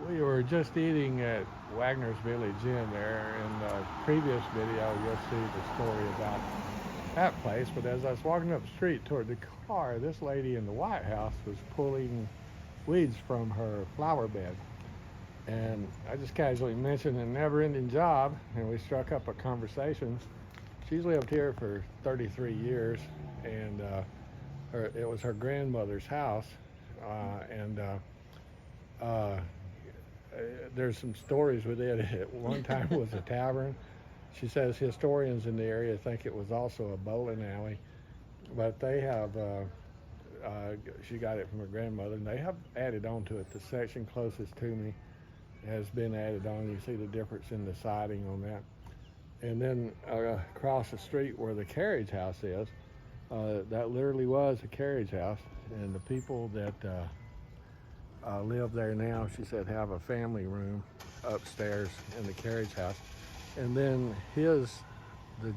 We were just eating at Wagner's Village Inn there. In the previous video, you'll see the story about that place. But as I was walking up the street toward the car, this lady in the White House was pulling weeds from her flower bed. And I just casually mentioned a never-ending job, and we struck up a conversation. She's lived here for 33 years, and it was her grandmother's house. And uh, there's some stories with it. At one time it was a tavern. She says historians in the area think it was also a bowling alley, but they have. She got it from her grandmother, and they have added on to it. The section closest to me has been added on. You see the difference in the siding on that. And then across the street where the carriage house is, that literally was a carriage house, and the people that live there now, she said, have a family room upstairs in the carriage house. And then the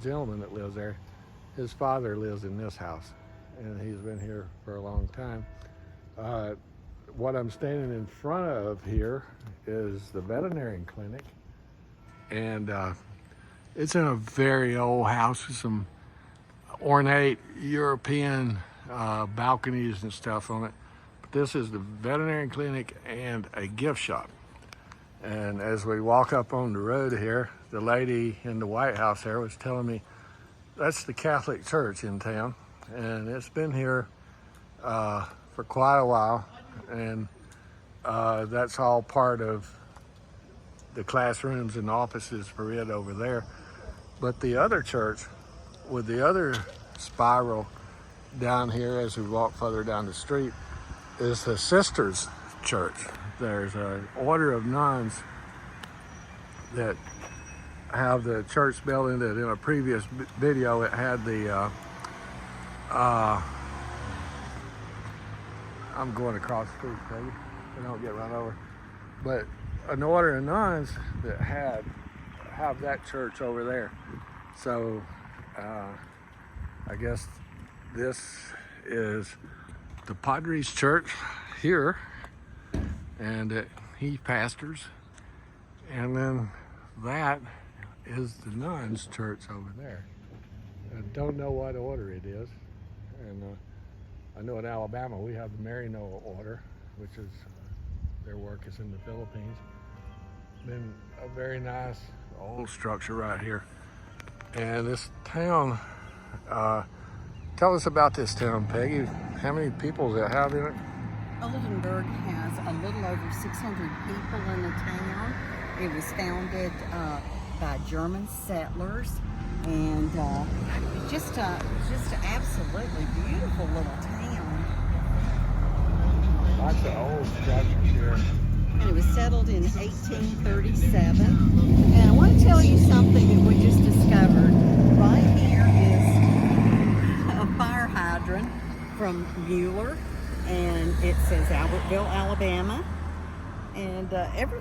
gentleman that lives there, his father lives in this house, and he's been here for a long time. What I'm standing in front of here is the veterinary clinic, and it's in a very old house with some ornate European balconies and stuff on it. But this is the veterinary clinic and a gift shop. And as we walk up on the road here, the lady in the White House there was telling me that's the Catholic Church in town, and it's been here for quite a while, and that's all part of the classrooms and offices for it over there. But the other church with the other spiral down here as we walk further down the street is the Sisters Church. There's an order of nuns that have the church building that in a previous video it had the I'm going across the street, baby, so don't get run over. But an order of nuns that have that church over there. So I guess this is the Padres Church here, and he pastors, and then that is the nuns church over there. I don't know what order it is, and I know in Alabama we have the Maryknoll order, which is their work is in the Philippines. Been a very nice old structure right here. And this town, tell us about this town, Peggy. How many people does it have in it? Oldenburg has a little over 600 people in the town. It was founded by German settlers, and just an absolutely beautiful little town. Lots of old structures here. And it was settled in 1837. And I want to tell you something that we just discovered. Right here is a fire hydrant from Mueller, and it says Albertville, Alabama. And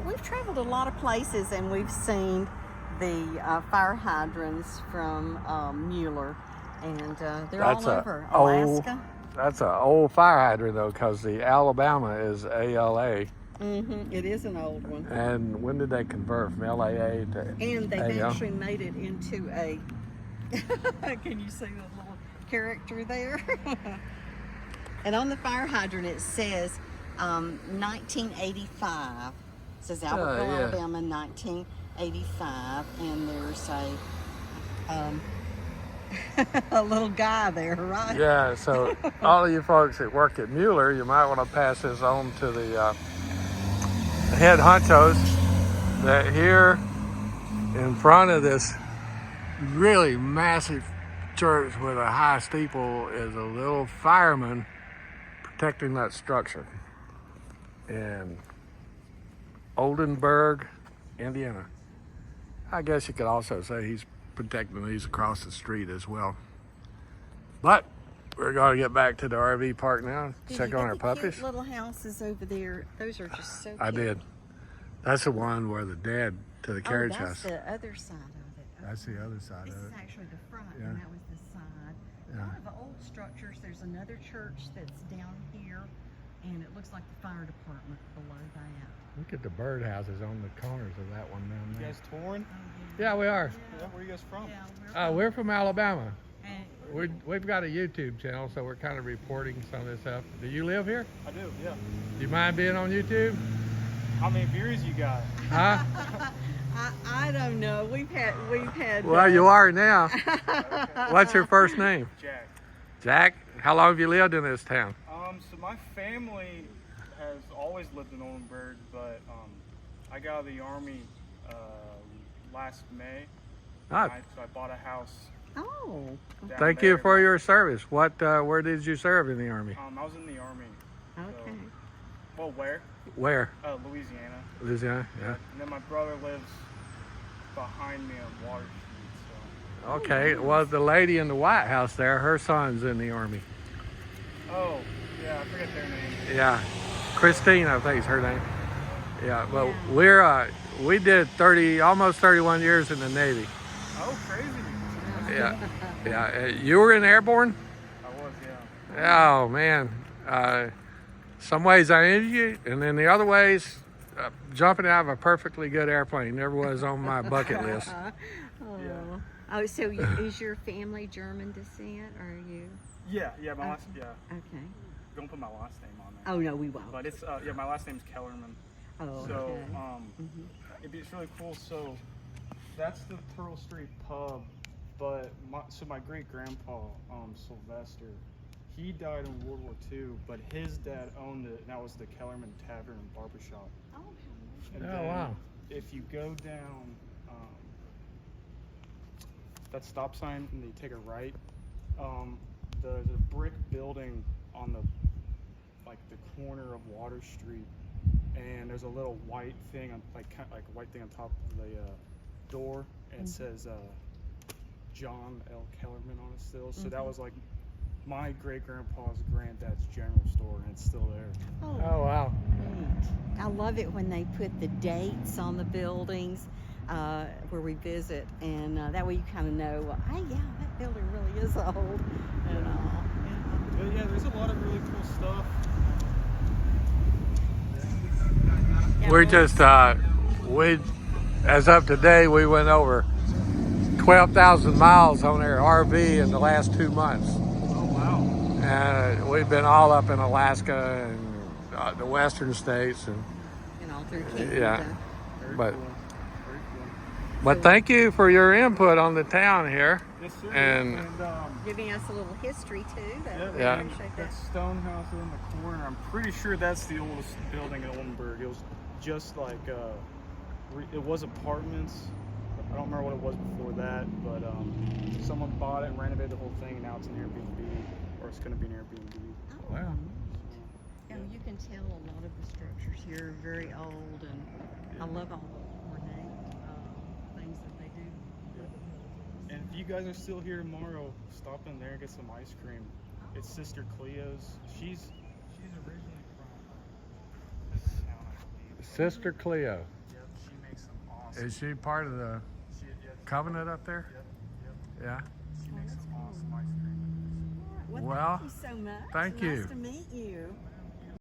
we've traveled a lot of places, and we've seen the fire hydrants from Mueller, and they're all over Alaska. That's an old fire hydrant, though, because the Alabama is ALA. It is an old one. And when did they convert from LAA to And they've actually made it into a, can you see the little character there? And on the fire hydrant it says 1985. It says Albertville, Alabama, 1985. And there's a little guy there, right? Yeah, so all of you folks that work at Mueller, you might want to pass this on to the head honchos, that here in front of this really massive church with a high steeple is a little fireman protecting that structure in Oldenburg, Indiana. I guess you could also say he's protecting these across the street as well. But we're going to get back to the RV park now, check on our puppies. Cute little houses over there. Those are just so cute. I did. That's the one where the dad to the carriage house. That's the other side of it. That's the other side of it. This is actually the front, Yeah. and that was the side. A lot of the old structures. There's another church that's down here, and it looks like the fire department below that. Look at the birdhouses on the corners of that one down You there. guys touring? Yeah, we are. Yeah, where are you guys from? We're from Alabama. We've got a YouTube channel, so we're kind of reporting some of this stuff. Do you live here? I do, yeah. Do you mind being on YouTube? How many beers you got? Huh? I don't know. We've had. Well, you are now. What's your first name? Jack. Jack. How long have you lived in this town? So my family has always lived in Oldenburg, but I got out of the Army last May. Ah, So I bought a house. Oh. down thank there. you for your service. Where did you serve in the Army? I was in the Army. Okay. Well, where? Where? Louisiana. Louisiana, yeah. And then my brother lives behind me on Water Street. So. Okay, well, the lady in the White House there, her son's in the Army. Oh, yeah, I forget their name. Yeah, Christine, I think is her name. Yeah, but we did almost 31 years in the Navy. Oh, crazy. Yeah, yeah. You were in airborne? I was, yeah. Oh man, some ways I envy you, and then the other ways, jumping out of a perfectly good airplane never was on my bucket list. Oh. Oh, so is your family German descent, or are you? Yeah, my last, Okay. Don't put my last name on there. Oh no, we won't. But it's, my last name's Kellerman. Oh, So, okay. it's really cool. So, that's the Turtle Street pub. But my great grandpa, Sylvester, he died in World War II. But his dad owned it, and that was the Kellerman Tavern and Barbershop. Oh, And Oh, then wow. if you go down that stop sign and you take a right, there's a brick building on the corner of Water Street, and there's a little white thing on like a white thing on top of the door, and it says John L. Kellerman on it still. So that was like my great grandpa's granddad's general store, and it's still there. Oh wow. Neat. I love it when they put the dates on the buildings where we visit, and that way you kind of know, well, hey, yeah, that building really is old. And But yeah, there's a lot of really cool stuff. yeah, We're well, just as of today, we went over 12,000 miles on our RV in the last 2 months. Oh wow. And we've been all up in Alaska and the western states, and all through Canada. yeah. Very But cool. Very cool. but thank you for your input on the town here. Yes, sir. And Giving us a little history too. Yeah. I appreciate That that. stone house in the corner, I'm pretty sure that's the oldest building in Oldenburg. It was just like, it was apartments. I don't remember what it was before that, but someone bought it and renovated the whole thing, and now it's an Airbnb, or it's going to be an Airbnb. Wow. Yeah, you can tell a lot of the structures here are very old, and I love all the ornate things that they do. And if you guys are still here tomorrow, stop in there and get some ice cream. It's Sister Cleo's. She's originally from this town, I believe. Sister Cleo, Yep, she makes some awesome. is she part of the covenant up there? Yep. Yeah. She makes some awesome ice cream. Well, Well, thank you so much. thank Nice you. to meet you.